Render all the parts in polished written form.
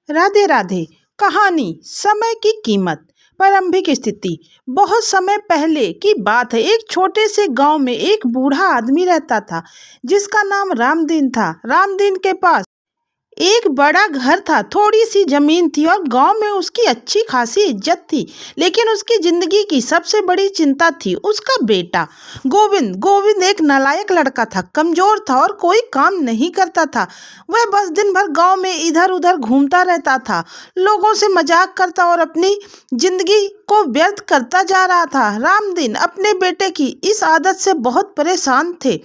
राधे राधे। कहानी समय की कीमत। प्रारंभिक स्थिति। बहुत समय पहले की बात है। एक छोटे से गांव में एक बूढ़ा आदमी रहता था जिसका नाम रामदीन था। रामदीन के पास एक बड़ा घर था, थोड़ी सी जमीन थी और गांव में उसकी अच्छी खासी इज्जत थी। लेकिन उसकी जिंदगी की सबसे बड़ी चिंता थी उसका बेटा गोविंद। गोविंद एक नालायक लड़का था, कमजोर था और कोई काम नहीं करता था। वह बस दिन भर गांव में इधर उधर घूमता रहता था, लोगों से मजाक करता और अपनी जिंदगी को व्यर्थ करता जा रहा था। रामदीन अपने बेटे की इस आदत से बहुत परेशान थे।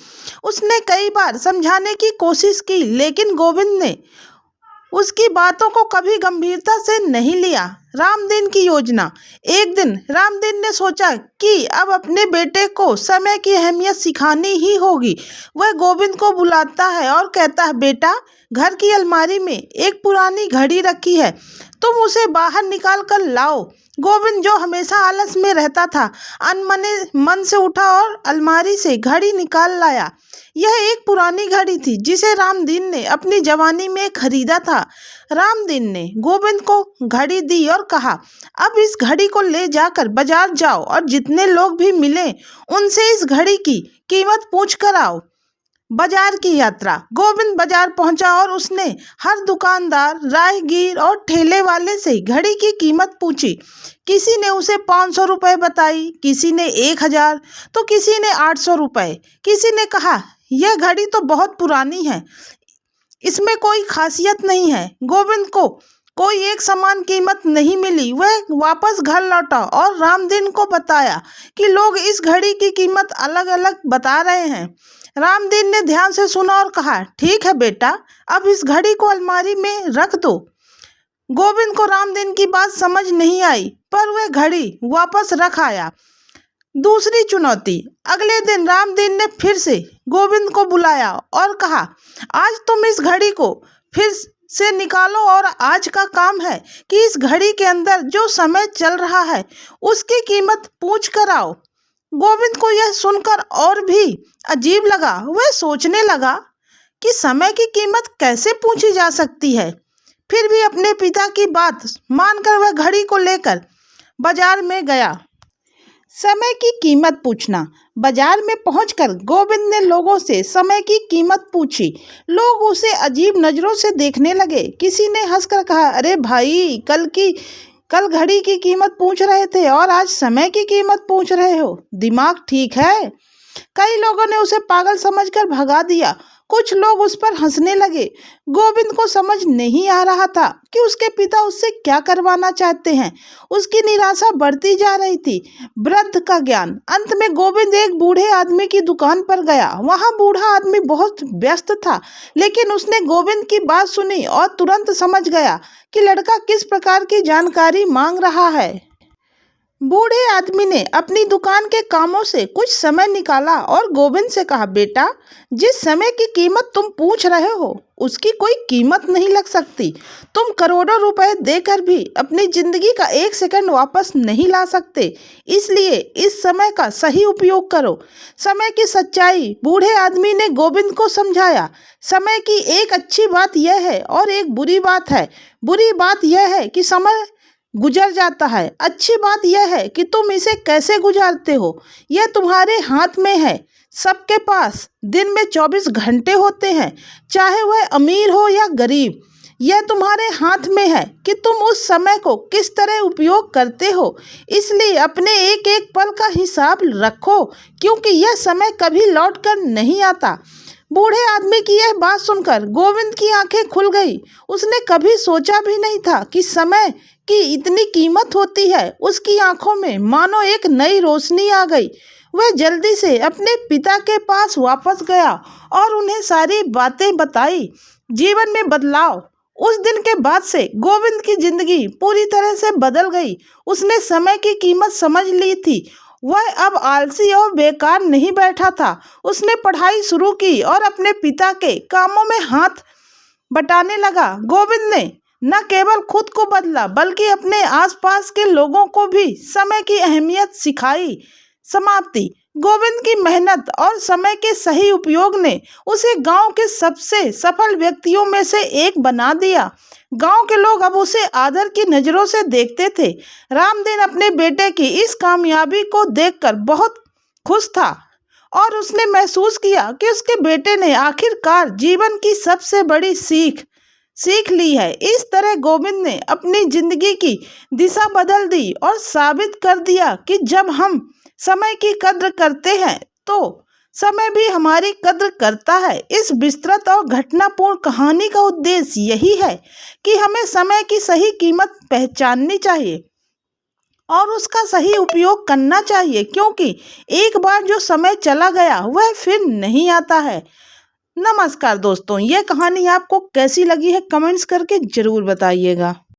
उसने कई बार समझाने की कोशिश की, लेकिन गोविंद ने उसकी बातों को कभी गंभीरता से नहीं लिया। रामदीन की योजना। एक दिन रामदीन ने सोचा कि अब अपने बेटे को समय की अहमियत सिखानी ही होगी। वह गोविंद को बुलाता है और कहता है, बेटा, घर की अलमारी में एक पुरानी घड़ी रखी है, तुम उसे बाहर निकाल कर लाओ। गोविंद, जो हमेशा आलस में रहता था, अनमने मन से उठा और अलमारी से घड़ी निकाल लाया। यह एक पुरानी घड़ी थी जिसे रामदीन ने अपनी जवानी में खरीदा था। रामदीन ने गोविंद को घड़ी दी और कहा, अब इस घड़ी को ले जाकर बाजार जाओ और जितने लोग भी मिले उनसे इस घड़ी की कीमत पूछ कर आओ। बाजार की यात्रा। गोविंद बाजार पहुंचा और उसने हर दुकानदार, राहगीर और ठेले वाले से घड़ी की कीमत पूछी। किसी ने उसे 500 रुपये बताई, किसी ने 1000, तो किसी ने 800 रुपये। किसी ने कहा, यह घड़ी तो बहुत पुरानी है, इसमें कोई खासियत नहीं है। गोविंद को कोई एक समान कीमत नहीं मिली। वह वापस घर लौटा और रामदीन को बताया कि लोग इस घड़ी की कीमत अलग अलग बता रहे हैं। रामदीन ने ध्यान से सुना और कहा, ठीक है बेटा, अब इस घड़ी को अलमारी में रख दो। गोविंद को रामदीन की बात समझ नहीं आई, पर वह घड़ी वापस रख आया। दूसरी चुनौती। अगले दिन रामदीन ने फिर से गोविंद को बुलाया और कहा, आज तुम इस घड़ी को फिर से निकालो और आज का काम है कि इस घड़ी के अंदर जो समय चल रहा है उसकी कीमत पूछ कर आओ। गोविंद को यह सुनकर और भी अजीब लगा। वह सोचने लगा कि समय की कीमत कैसे पूछी जा सकती है। फिर भी अपने पिता की बात मानकर वह घड़ी को लेकर बाजार में गया। समय की कीमत पूछना। बाजार में पहुंचकर गोविंद ने लोगों से समय की कीमत पूछी। लोग उसे अजीब नजरों से देखने लगे। किसी ने हंसकर कहा, अरे भाई, कल घड़ी की कीमत पूछ रहे थे और आज समय की कीमत पूछ रहे हो, दिमाग ठीक है? कई लोगों ने उसे पागल समझकर भगा दिया। कुछ लोग उस पर हंसने लगे। गोविंद को समझ नहीं आ रहा था कि उसके पिता उससे क्या करवाना चाहते हैं। उसकी निराशा बढ़ती जा रही थी। वृद्ध का ज्ञान। अंत में गोविंद एक बूढ़े आदमी की दुकान पर गया। वहां बूढ़ा आदमी बहुत व्यस्त था, लेकिन उसने गोविंद की बात सुनी और तुरंत समझ गया कि लड़का किस प्रकार की जानकारी मांग रहा है। बूढ़े आदमी ने अपनी दुकान के कामों से कुछ समय निकाला और गोविंद से कहा, बेटा, जिस समय की कीमत तुम पूछ रहे हो उसकी कोई कीमत नहीं लग सकती। तुम करोड़ों रुपए देकर भी अपनी जिंदगी का एक सेकंड वापस नहीं ला सकते। इसलिए इस समय का सही उपयोग करो। समय की सच्चाई। बूढ़े आदमी ने गोविंद को समझाया, समय की एक अच्छी बात यह है और एक बुरी बात है। बुरी बात यह है कि समय गुजर जाता है। अच्छी बात यह है कि तुम इसे कैसे गुजारते हो, यह तुम्हारे हाथ में है। सबके पास दिन में 24 घंटे होते हैं, चाहे वह अमीर हो या गरीब। यह तुम्हारे हाथ में है कि तुम उस समय को किस तरह उपयोग करते हो। इसलिए अपने एक एक पल का हिसाब रखो, क्योंकि यह समय कभी लौट कर नहीं आता। बूढ़े आदमी की यह बात सुनकर गोविंद की आंखें खुल गई। उसने कभी सोचा भी नहीं था कि समय की इतनी कीमत होती है। उसकी आंखों में मानो एक नई रोशनी आ गई। वह जल्दी से अपने पिता के पास वापस गया और उन्हें सारी बातें बताई। जीवन में बदलाव। उस दिन के बाद से गोविंद की जिंदगी पूरी तरह से बदल गई। उसने समय की कीमत समझ ली थी। वह अब आलसी और बेकार नहीं बैठा था। उसने पढ़ाई शुरू की और अपने पिता के कामों में हाथ बटाने लगा। गोविंद ने न केवल खुद को बदला, बल्कि अपने आसपास के लोगों को भी समय की अहमियत सिखाई। समाप्ति। गोविंद की मेहनत और समय के सही उपयोग ने उसे गांव के सबसे सफल व्यक्तियों में से एक बना दिया। गांव के लोग अब उसे आदर की नजरों से देखते थे। रामदीन अपने बेटे की इस कामयाबी को देखकर बहुत खुश था और उसने महसूस किया कि उसके बेटे ने आखिरकार जीवन की सबसे बड़ी सीख ली है। इस तरह गोविंद ने अपनी जिंदगी की दिशा बदल दी और साबित कर दिया कि जब हम समय की कद्र करते हैं तो समय भी हमारी कद्र करता है। इस विस्तृत और घटनापूर्ण कहानी का उद्देश्य यही है कि हमें समय की सही कीमत पहचाननी चाहिए और उसका सही उपयोग करना चाहिए, क्योंकि एक बार जो समय चला गया वह फिर नहीं आता है। नमस्कार दोस्तों, ये कहानी आपको कैसी लगी है कमेंट्स करके जरूर बताइएगा।